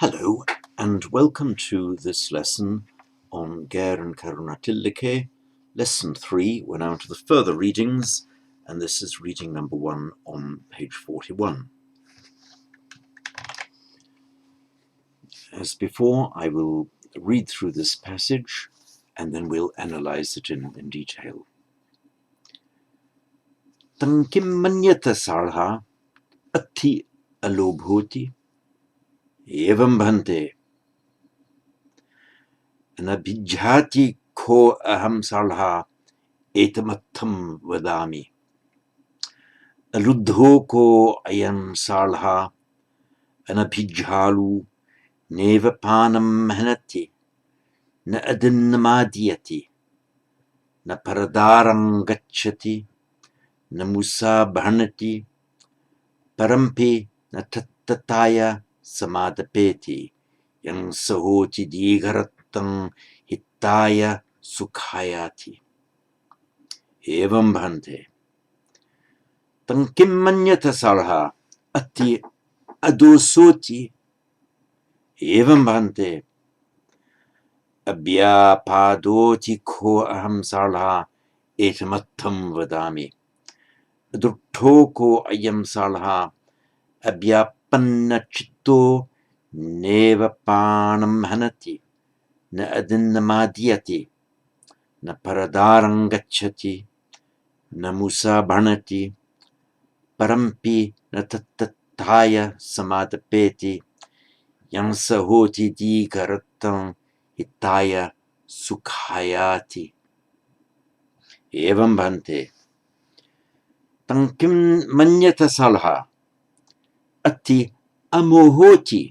Hello and welcome to this lesson on Gair and Karunatillake Lesson 3. We're now to the further readings, and this is reading number 1 on page 41. As before, I will read through this passage and then we'll analyze it in detail. Tang kim manyata sarha atti alobhoti evam bhante anabhijhati ko aham salha etamatham vadami aluddho ko ayam salha anabhijhalu nevapanam hanati na adinnamadiyati na paradarang gacchati na musa bhanati parampi na tattataya samadapeti yang sahoti digharatang hittaya sukhayati evam bhante tang kim manyata salha atti adosoti evam bhante abhyapadoti ko aham salha etamatham vadami adruttho ko ayam salha abhyapanna chitto nevapanam hanati na adinnamadiyati na paradarang gacchati na musa bhanati parampi na tattataya samadapeti yang sahoti digharatang hittaya sukhayati evam bhante tang kim manyata salha atti amohoti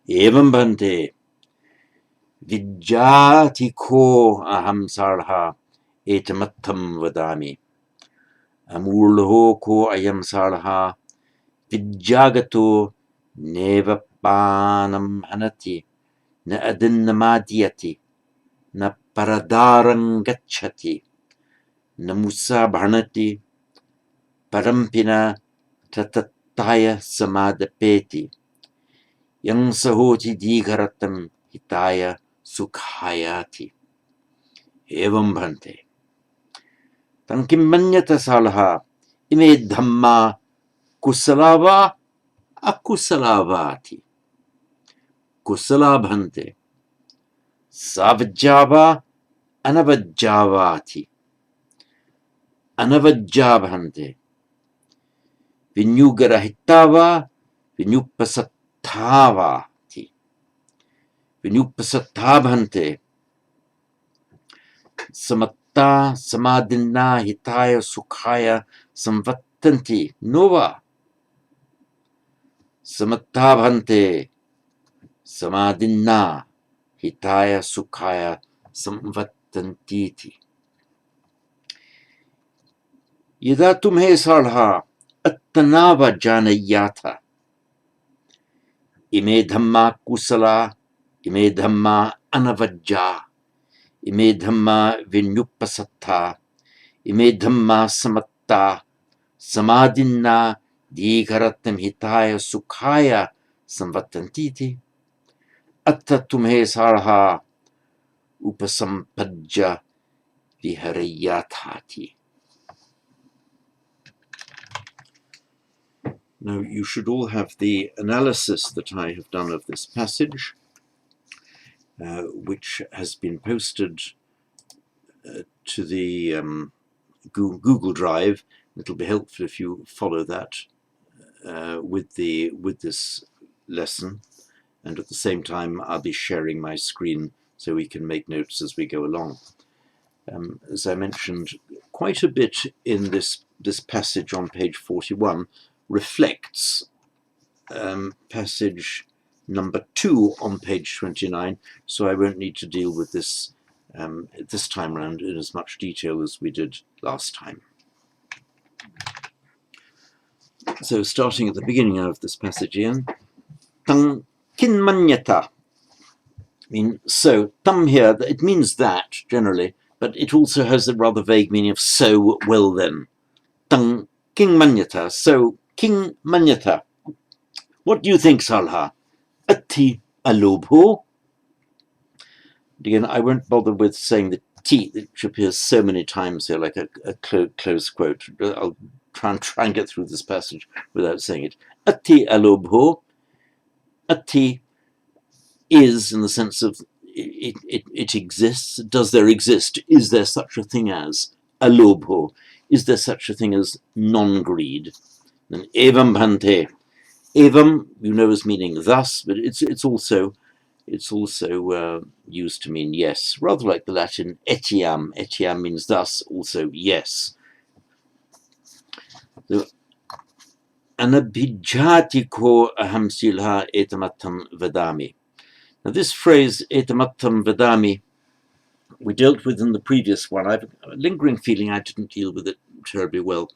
evam bhante vijjati ko aham salha etamatham vadami amulho ko ayam salha vijjagato nevapanam hanati na adinnamadiyati na paradarang gacchati na musa bhanati parampina tattataya samadapeti yang sahoti digaratam hitaya sukhayati evam bhante tang kim manyata salha ime dhamma kusalava akusalavati kusala bhante savajjava anavajjavati anavajja bhante vinyugarahitava vinyupasatthavati vinyupasattha bhante samatta samadinna hitaya sukhaya samvattanti nova samatta bhante samadinna hitaya sukhaya samvattantiti यदा तुम्हें साढ़ा अत्तनावा जानया था इमे धम्मा कुशला इमे धम्मा अनवज्जा इमे धम्मा विन्युपसत्था इमे धम्मा समत्ता समादिन्ना दीघरत्म हिताय सुखाय संवत्तन्तीति अत्थ तुम्हें साढ़ा उपसंपज्य विहरय्या थाति. Now, you should all have the analysis that I have done of this passage, which has been posted to the Google Drive. It'll be helpful if you follow that with this lesson, and at the same time I'll be sharing my screen so we can make notes as we go along. As I mentioned, quite a bit in this passage on page 41 reflects passage number 2 on page 29, so I won't need to deal with this this time round in as much detail as we did last time. So starting at the beginning of this passage again, tang kin manyata. So tam here, it means that generally, but it also has a rather vague meaning of so well then. Tang king manyata, so King Manyata, what do you think, Salha? ati alobho. Again, I won't bother with saying the T, which appears so many times here, like a close quote. I'll try and get through this passage without saying it. Ati alobho. Ati is, in the sense of it exists. Does there exist? Is there such a thing as alobho? Is there such a thing as non-greed? Then evam bhante. Evam, you know, as meaning thus, but it's also used to mean yes, rather like the Latin etiam. Etiam means thus, also yes. So, anabhijatiko aham silha etamattam vadami. Now this phrase, etamattam vadami, we dealt with in the previous one. I have a lingering feeling I didn't deal with it terribly well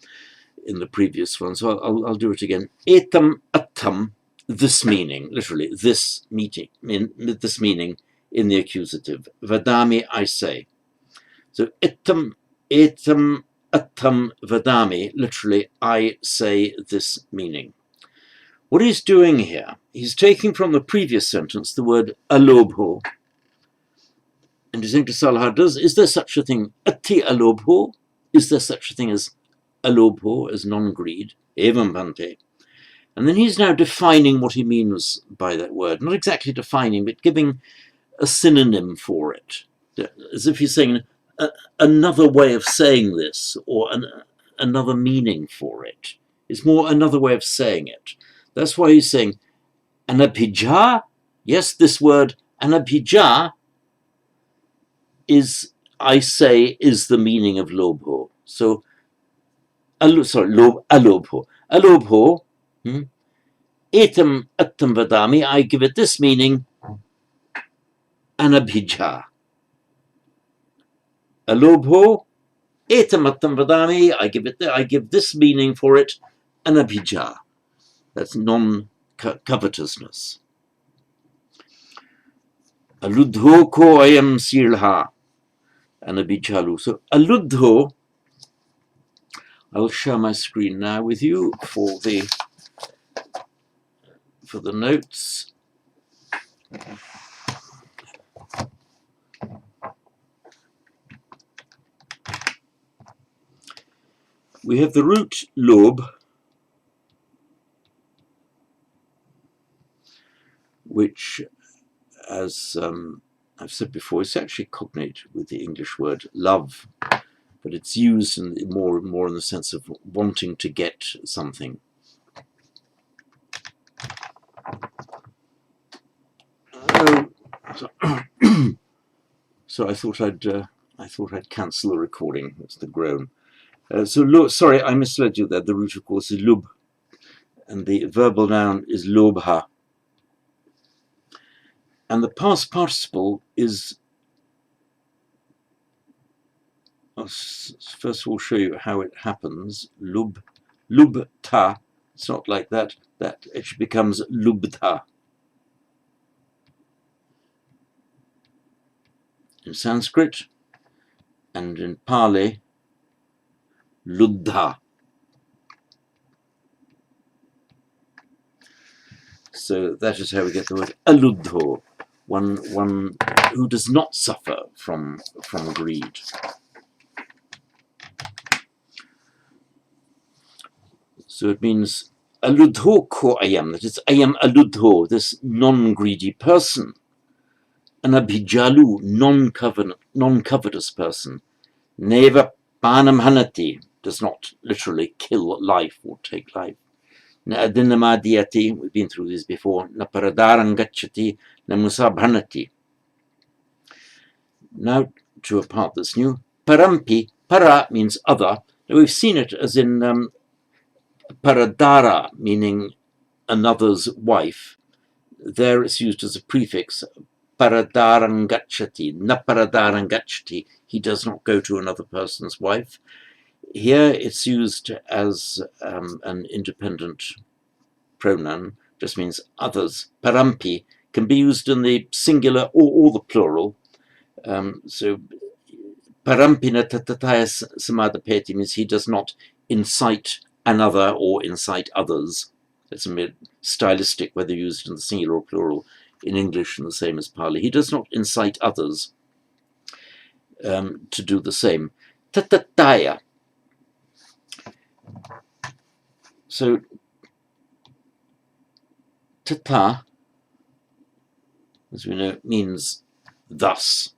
in the previous one, so I'll do it again. Etam attam, this meaning, literally, this meaning in the accusative. Vadami, I say. So etam attam vadami, literally, I say this meaning. What he's doing here, he's taking from the previous sentence the word alobho, and he's saying to Salha, is there such a thing, ati alobho? Is there such a thing as alobho, as non-greed? Evam bhante. And then he's now defining what he means by that word. Not exactly defining, but giving a synonym for it. As if he's saying another way of saying this, or another meaning for it. It's more another way of saying it. That's why he's saying anabhija. Yes, this word anabhija is, I say, is the meaning of lobho. So, alobho. Alobho, etam attam vadami, I give it this meaning, anabhija. Alobho, etam attam vadami, I give this meaning for it, anabhija. That's non-covetousness. Aludho ko ayam silha, anabhijalu. So aludho, I'll share my screen now with you for the notes. We have the root lob, which, as I've said before, is actually cognate with the English word love, but it's used more in the sense of wanting to get something. So I thought I'd cancel the recording. That's the groan. Sorry, I misled you there. The root, of course, is lub, and the verbal noun is lobha. And the past participle is, I'll first of all show you how it happens. Lubta. It's not like that. That it becomes lubta. In Sanskrit and in Pali, luddha. So that is how we get the word aludho, one who does not suffer from greed. So it means aludho ko ayam, that is ayam aludho, this non-greedy person. An abhijalu, non-covetous person. Neva panam hanati, does not literally kill life or take life. Na adinamadiyati, we've been through this before. Na paradarangachati, na musabhanati. Now to a part that's new. Parampi, para means other. Now we've seen it as in paradara, meaning another's wife. There it's used as a prefix. Paradarangachati, na paradarangachati. He does not go to another person's wife. Here it's used as an independent pronoun, just means others. Parampi can be used in the singular or the plural. So parampina tatataya samadapeti means he does not incite another or incite others. It's a mere stylistic, whether used in the singular or plural, in English and the same as Pali. He does not incite others to do the same. Tatataya. So tata, as we know, means thus.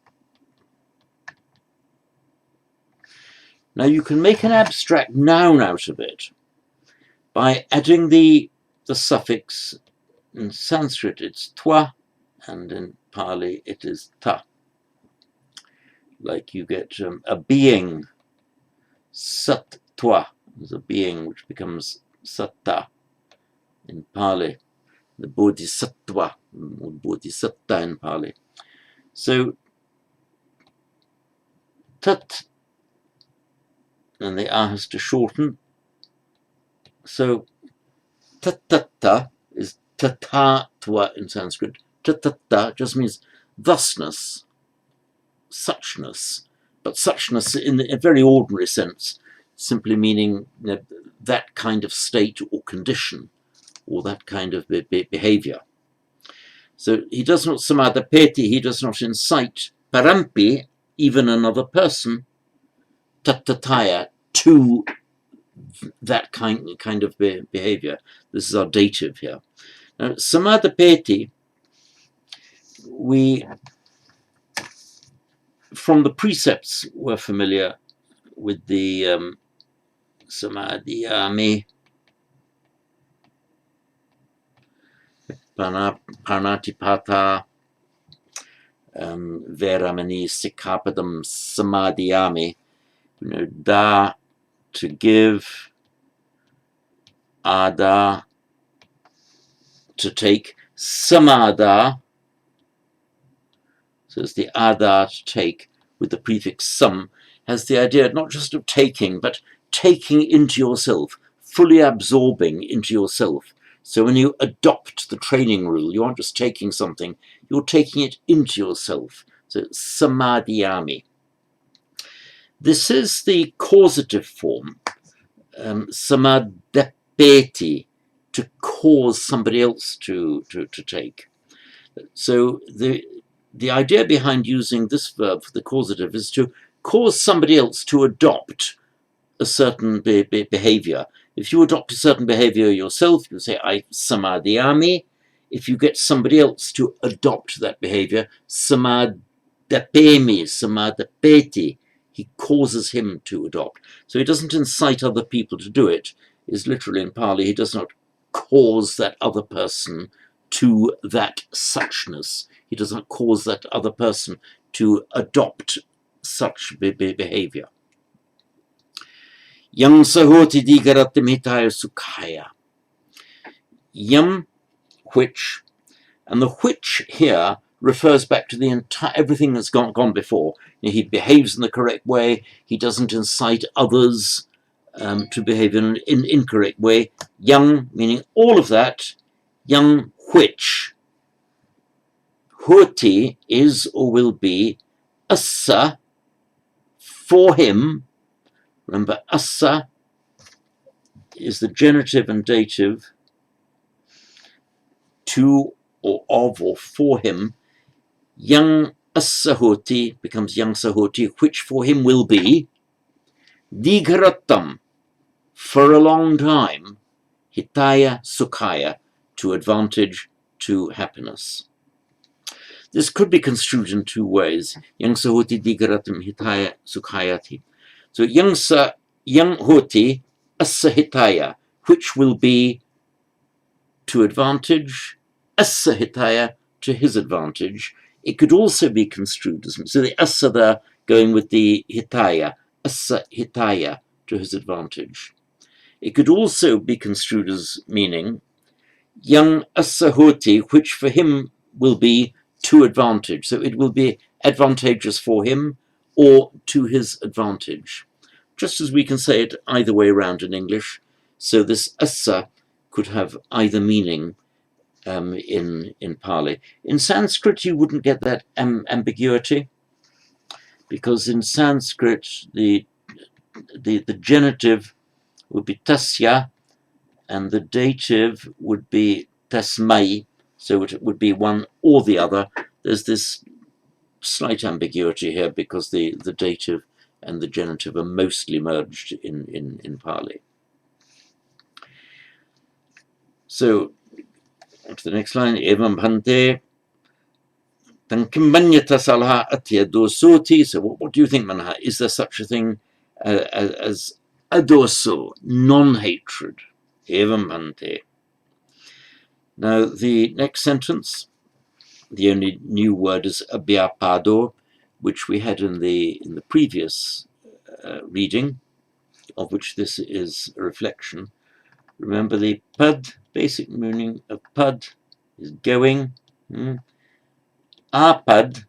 Now you can make an abstract noun out of it by adding the suffix. In Sanskrit it's twa, and in Pali it is ta. Like you get a being, sattva, is a being which becomes satta in Pali. The bodhisattva, or bodhisatta in Pali. So tat, and the a has to shorten. So tatatta is tatatva in Sanskrit. Tatatta just means thusness, suchness, but suchness in a very ordinary sense, simply meaning that kind of state or condition, or that kind of behavior. So he does not samadapeti, he does not incite parampi, even another person, tatataya, to that kind of behavior. This is our dative here. Now, samadapeti, we, from the precepts, we're familiar with the samadhiyami, parnatipata, veramani, sikkhapadam, samadhiyami. Da, to give, ada, to take, samada, so it's the ada, to take, with the prefix sam, has the idea not just of taking, but taking into yourself, fully absorbing into yourself. So when you adopt the training rule, you aren't just taking something, you're taking it into yourself. So samadhiyami. This is the causative form, samadapeti, to cause somebody else to take. So the idea behind using this verb for the causative is to cause somebody else to adopt a certain behavior. If you adopt a certain behavior yourself, you say, I samadhiyami. If you get somebody else to adopt that behavior, samadapemi, samadapeti, he causes him to adopt. So he doesn't incite other people to do it, is literally in Pali, he does not cause that other person to that suchness. He does not cause that other person to adopt such behavior. Yang sahoti digaratim hitaya sukhaya. Yam, which, and the which here refers back to the entire everything that's gone before. He behaves in the correct way. He doesn't incite others to behave in an incorrect way. Yang, meaning all of that. Yang, which. Hoti is or will be assa, for him. Remember, assa is the genitive and dative, to or of or for him. Yang assahoti becomes yang sahoti, which for him will be digaratam, for a long time, hitaya sukhaya, to advantage, to happiness. This could be construed in two ways. Yang sahoti digaratam hitaya sukhayati. So yang hoti assa hitaya, which will be to advantage, assa hitaya, to his advantage. It could also be construed as, so the assa there going with the hitaya, assa hitaya, to his advantage. It could also be construed as meaning yang assa hoti, which for him will be to advantage. So it will be advantageous for him or to his advantage. Just as we can say it either way around in English. So this assa could have either meaning in Pali. In Sanskrit, you wouldn't get that ambiguity, because in Sanskrit, the genitive would be tasya, and the dative would be tasmai, so it would be one or the other. There's this slight ambiguity here because the dative and the genitive are mostly merged in Pali. So, on to the next line. Evam bhante tankimanyata salha atyadosuti. So, what do you think, Manha? Is there such a thing as adoso, non-hatred? Evam bhante. Now, the next sentence, the only new word is abhyapado, which we had in the previous reading, of which this is a reflection. Remember the pad, basic meaning of pad is going. Apad,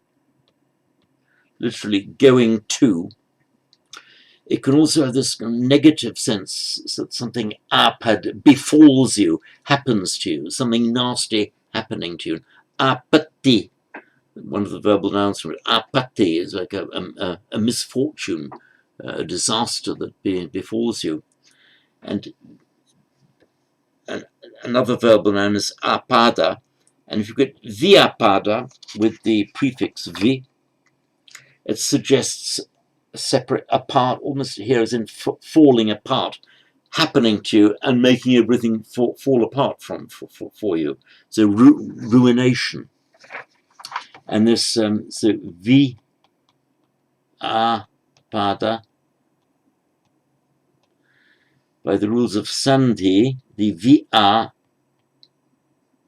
literally going to. It can also have this negative sense that something apad befalls you, happens to you, something nasty happening to you. Apatti, one of the verbal nouns from it, apatti is like a misfortune, a disaster that befalls you. And another verbal noun is apada, and if you get viapada with the prefix vi, it suggests separate, apart, almost here as in falling apart, happening to you and making everything fall apart for you. So ruination. And this, so vi pada, by the rules of sandhi, the vi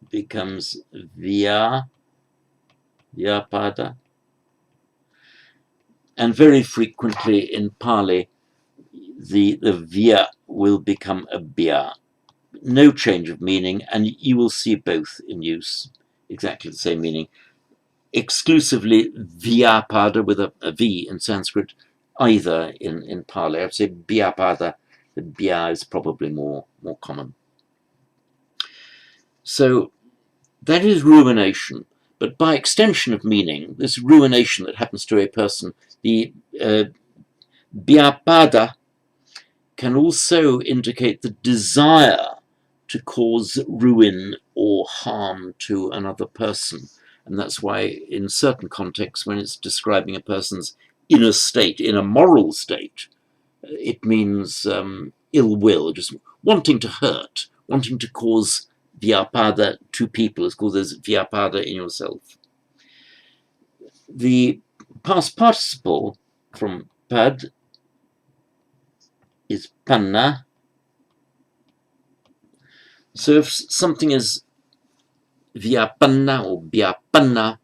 becomes vyapada. And very frequently in Pali, the vya will become a bya. No change of meaning, and you will see both in use, exactly the same meaning. Exclusively vyapada with a V in Sanskrit, either in Pali. I would say byapada, the bya is probably more common. So that is ruination, but by extension of meaning, this ruination that happens to a person, the byapada can also indicate the desire to cause ruin or harm to another person. And that's why in certain contexts, when it's describing a person's inner state, in a moral state, it means ill will, just wanting to hurt, wanting to cause vyapada to people, is called as vyapada in yourself. The past participle from pad is panna. So if something is vyapanna or byapanna,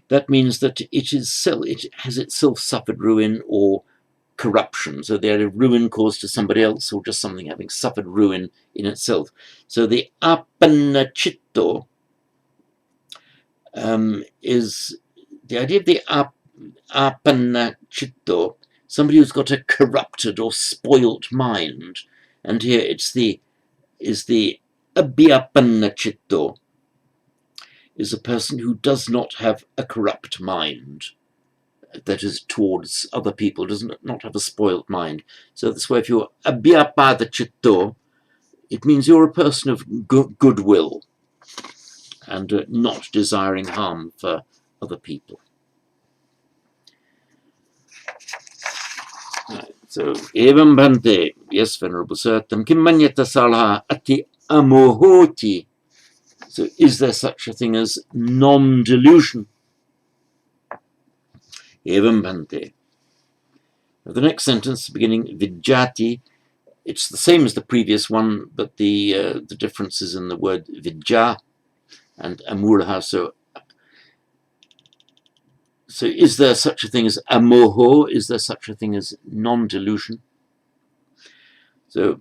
that means that it has itself suffered ruin or corruption. So they are a ruin caused to somebody else or just something having suffered ruin in itself. So the apanna chitto is the idea of the apanna chitto, somebody who's got a corrupted or spoilt mind. And here it's the abhyapanna chitto, is a person who does not have a corrupt mind, that is towards other people, does not have a spoilt mind. So that's why if you're abhyapada chitto, it means you're a person of goodwill and not desiring harm for other people. So, evam bhante, yes, Venerable Sir, tam kim manyata salha ati amohoti. So is there such a thing as non-delusion? Evam bhante. The next sentence, beginning vidyati, it's the same as the previous one, but the difference is in the word vidya and amurha. So is there such a thing as amoho? Is there such a thing as non-delusion? So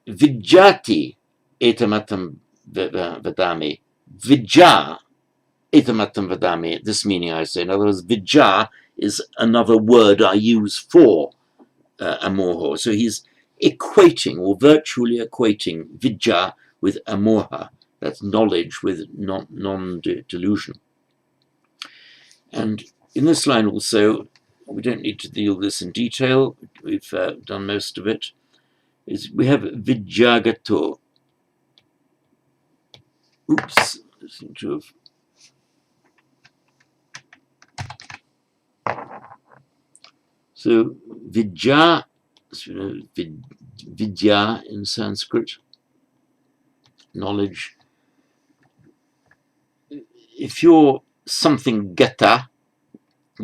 vidyati etamatam vadami. Vidya etamatam vadami. This meaning I say. In other words, vidya is another word I use for amoho. So he's equating or virtually equating vidya with amoha. That's knowledge with non-delusion. And in this line also, we don't need to deal with this in detail. We've done most of it. is we have Vijagato. Oops, I seem to have. So Vidya, Vidya in Sanskrit, knowledge. If you're something gata,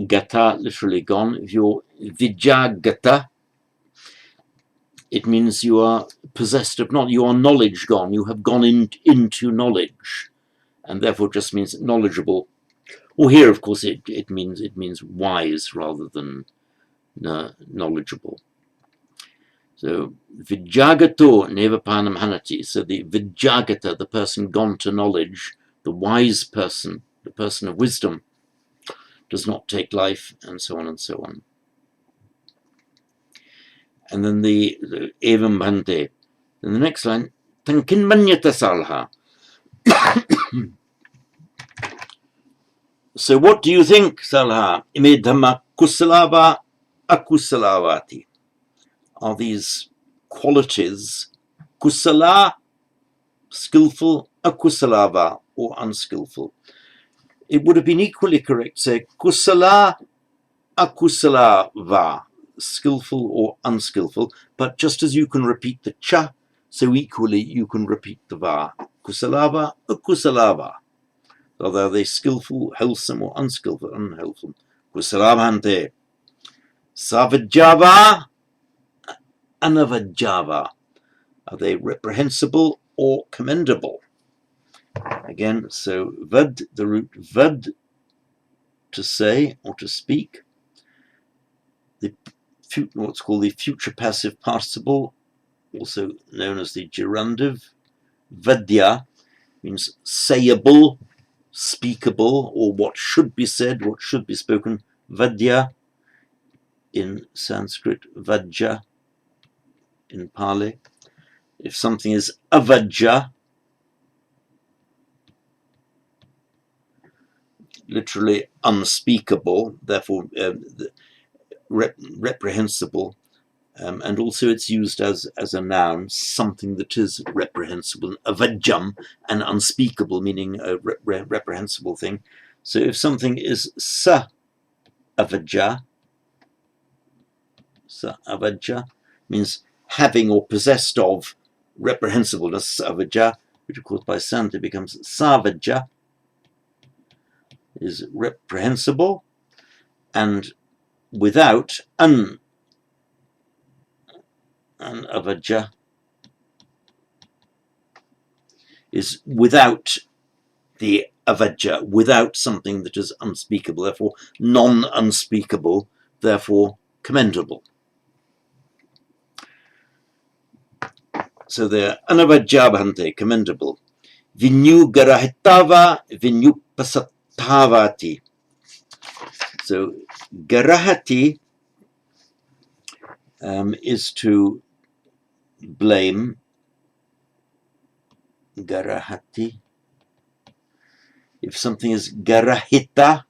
gata literally gone, if you're Vidya gata, it means you are possessed of not, you are knowledge gone, you have gone into knowledge, and therefore just means knowledgeable. Or here, of course, it means wise rather than knowledgeable. So Vijagato nevapanam hanati. So the Vijagata, the person gone to knowledge, the wise person, the person of wisdom, does not take life, and so on and so on. And then the evam bhante. In the next line, tankin manyata salha. So what do you think, Salha? Ime dhamma kusalava akusalavati. Are these qualities kusala, skillful, akusalava, or unskillful? It would have been equally correct to say kusala, akusalava, skillful or unskillful, but just as you can repeat the cha, so equally you can repeat the va. Kusalava, akusalava. Although they skillful, wholesome, or unskillful, unwholesome. Kusalavante. Savajava, anavajava. Are they reprehensible or commendable? Again, so vad, the root vad, to say or to speak. The what's called the future passive participle, also known as the gerundive. Vadya means sayable, speakable, or what should be said, what should be spoken. Vadya in Sanskrit, vajja in Pali. If something is avajja, literally unspeakable, therefore reprehensible, and also it's used as a noun, something that is reprehensible. Avajjam, an unspeakable, meaning a reprehensible thing. So if something is sa avajja means having or possessed of reprehensibleness, avajja, which of course by Santa becomes savajja, is reprehensible, and without avajja is without the avajja, without something that is unspeakable, therefore non-unspeakable, therefore commendable. So they're anavajjabhante, commendable. Vinyu garahitava, vinyu pasattavati. So garahati is to blame. Garahati. If something is garahita,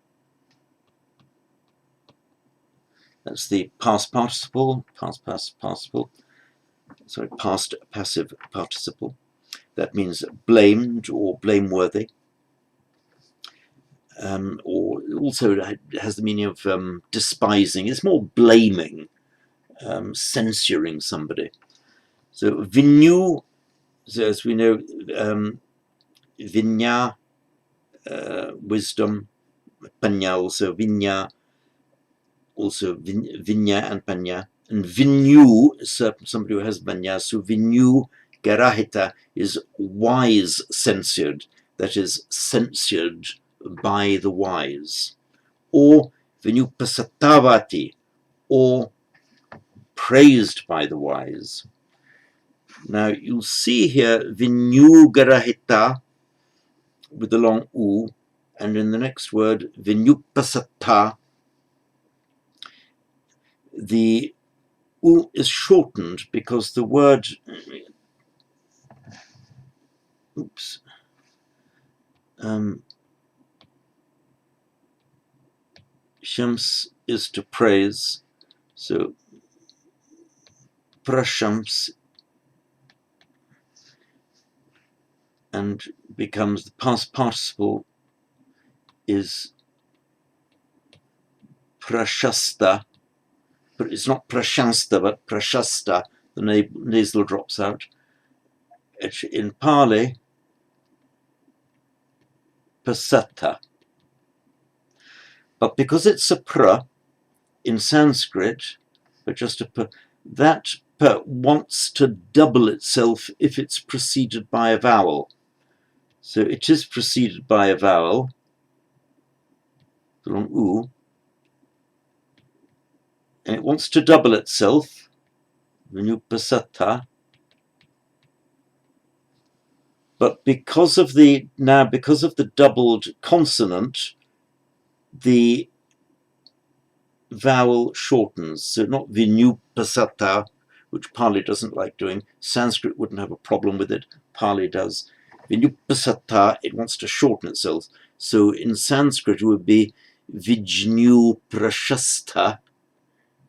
that's the past participle, past passive participle. That means blamed or blameworthy. Or also has the meaning of despising. It's more blaming, censuring somebody. So vinyu, so as we know, vinya, wisdom, panya also, vinya, also vinya and panya, and vinyu, somebody who has panya, so vinyu garahita is wise censured, that is censured by the wise, or vinyupasattavati, or praised by the wise. Now you'll see here vinyugarahita with the long u, and in the next word vinyupasatta, the u is shortened because the word shams is to praise, so prashams and becomes the past participle is prashasta, but it's not prashasta but prashasta. The nasal drops out. In Pali, pasata. But because it's a pra in Sanskrit, but just a p, that p wants to double itself if it's preceded by a vowel. So it is preceded by a vowel, u, and it wants to double itself, vinupasata. But because of the doubled consonant, the vowel shortens. So not vinupasata, which Pali doesn't like doing. Sanskrit wouldn't have a problem with it. Pali does. Vinupasata, it wants to shorten itself. So in Sanskrit it would be Vijnu Prashasta.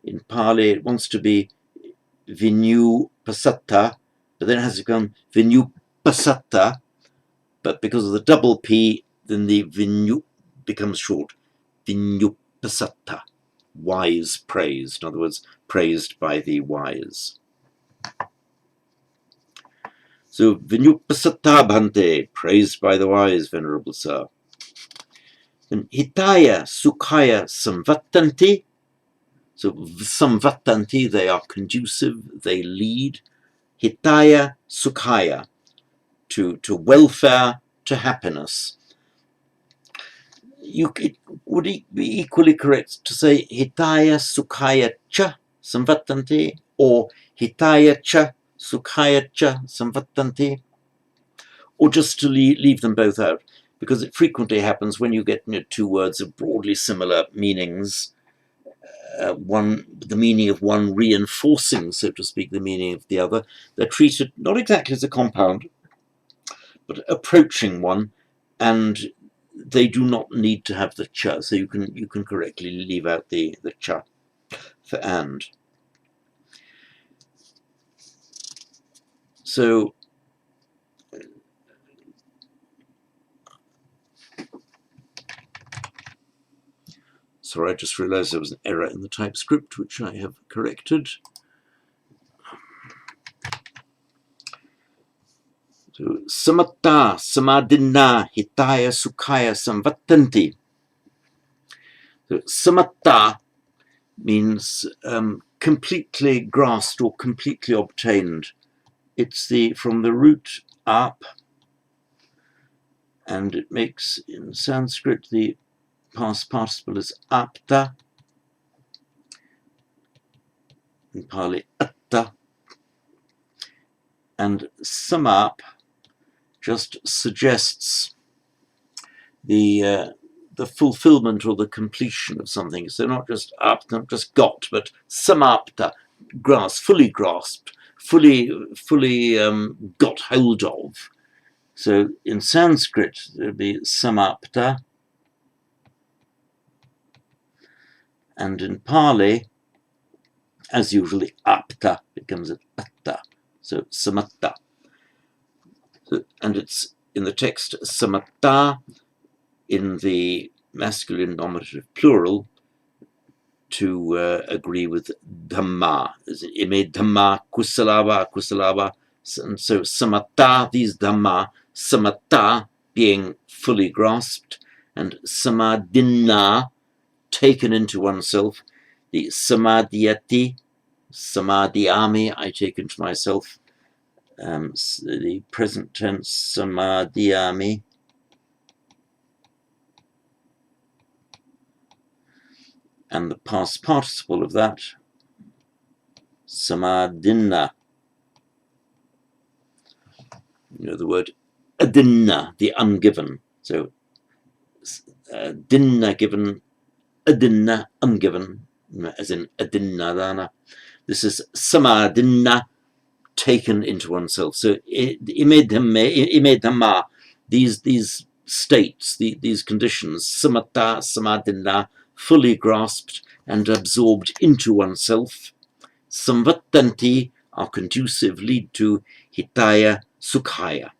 In Pali it wants to be Vinupasata, but then it has to become Vinupasata. But because of the double P, then the Vinu becomes short. Vinupasata. Wise praised, in other words, praised by the wise. So, Vinupasata Bhante, praised by the wise, Venerable Sir. Then Hitaya Sukhaya Samvattanti. So, Samvattanti, they are conducive, they lead. Hitaya Sukhaya, to welfare, to happiness. It would be equally correct to say Hitaya Sukhaya Cha Samvattanti or Hitaya Cha Sukhaya Cha Samvattanti, or just to leave them both out, because it frequently happens when you get two words of broadly similar meanings, the meaning of one reinforcing, so to speak, the meaning of the other. They're treated not exactly as a compound, but approaching one, and they do not need to have the cha, so you can correctly leave out the cha for and. So sorry, I just realized there was an error in the TypeScript, which I have corrected. So samatta samadinna hitaya sukhaya samvattanti. So samatta means completely grasped or completely obtained. It's from the root up, and it makes in Sanskrit the past participle is apta, in Pali atta, and samap just suggests the fulfillment or the completion of something. So not just up, not just got, but samapta, fully grasped, fully got hold of. So in Sanskrit there would be samapta, and in Pali, as usually, apta becomes an atta. So samatta. And it's in the text samatta in the masculine nominative plural to agree with dhamma. Ime dhamma kusalava. And so samatta, these dhamma, samatta being fully grasped, and samadhinna, taken into oneself, the samadhyati, samadhyami, I take into myself, the present tense samadhyami, and the past participle of that, samadhinna. You know the word adinna, the ungiven. So dinna given, adinna ungiven, as in adinna dana. This is samadhinna, taken into oneself. So ime dhamma, these states, these conditions, samatta, samadhinna, fully grasped and absorbed into oneself. Samvattanti are conducive, lead to hitaya sukhaya.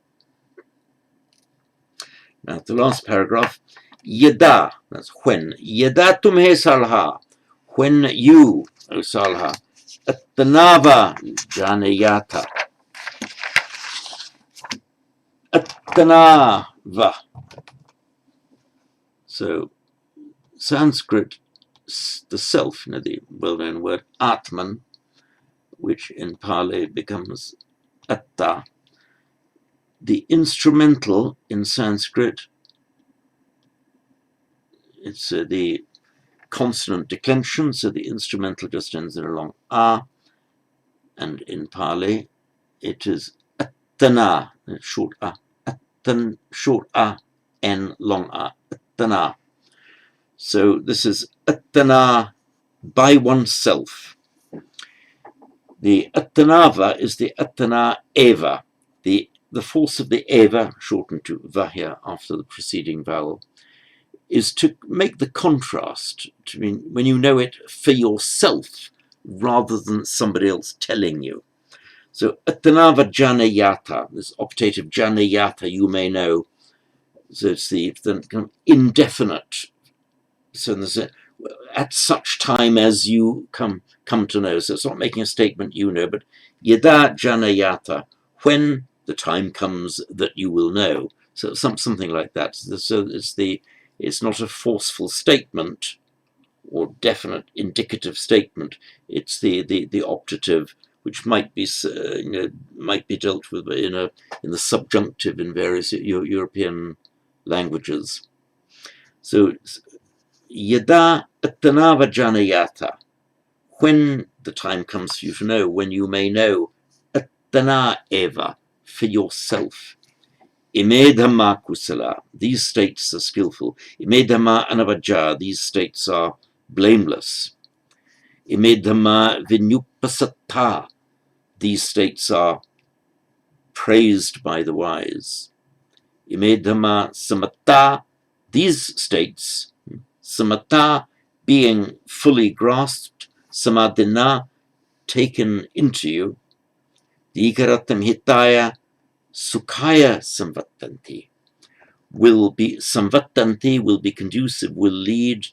Now the last paragraph, yada, that's when. Yada tumhe salha, when you, O Salha, attanava janayata. Attanava. So Sanskrit, the self, the well-known word Atman, which in Pali becomes Atta. The instrumental in Sanskrit, it's the consonant declension, so the instrumental just ends in a long A, and in Pali it is Attana, short A, Attan, short A, N, long A, Attana. So this is Attana by oneself. The Attanava is the Attana Eva, the force of the Eva, shortened to Va here after the preceding vowel, is to make the contrast to mean when you know it for yourself rather than somebody else telling you. So Attanava Janayata, this optative Janayata, you may know. So it's the kind of indefinite. So there's at such time as you come to know. So it's not making a statement you know, but Yada Janayata, when the time comes that you will know. So something like that. So it's not a forceful statement or definite indicative statement. It's the optative, which might be might be dealt with in the subjunctive in various European languages. So Yada Attanava Janayata, when the time comes for you to know, when you may know, Attana Eva, for yourself. Imedhamma Kusala, these states are skillful. Imedhamma Anavajja, these states are blameless. Imedhamma Vinyupasatta, these states are praised by the wise. Imedhamma Samatta, these states, Samatta being fully grasped, Samadhina taken into you, Dikaratam Hitaya Sukhaya Samvattanti will be conducive, will lead,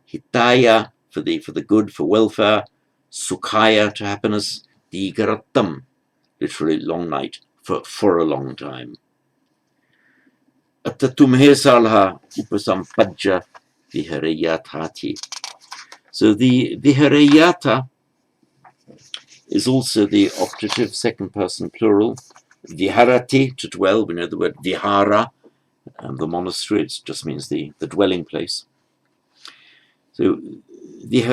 Hitaya for the good, for welfare, Sukhaya to happiness, Dikaratam, literally long night, for a long time. Attatumhe salha upasampajja viharayatati. So the viharayata is also the optative second person plural. Viharati, to dwell, we know the word vihara, the monastery, it just means the dwelling place. So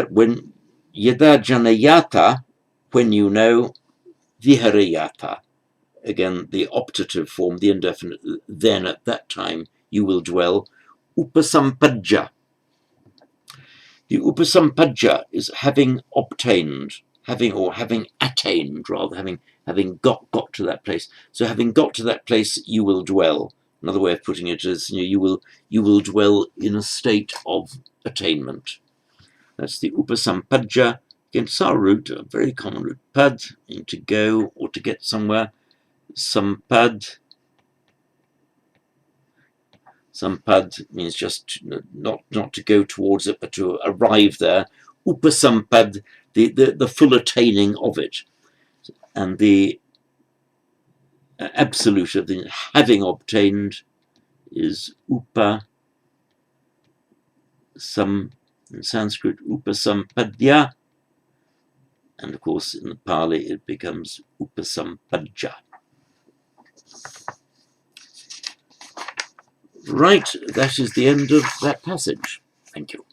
when yada janayata, when you know, viharayata, again the optative form, the indefinite, then at that time you will dwell. Upasampajja. The upasampajja is having obtained, having attained, rather, having got to that place. So having got to that place, you will dwell. Another way of putting it is, you will dwell in a state of attainment. That's the upasampajja. Again, it's our root, a very common root. Pad, meaning to go or to get somewhere. Sampad. Sampad means just not to go towards it, but to arrive there. Upasampad, the full attaining of it. And the absolute of the having obtained is in Sanskrit, upasampadya. And of course, in the Pali, it becomes upasampajja. Right, that is the end of that passage. Thank you.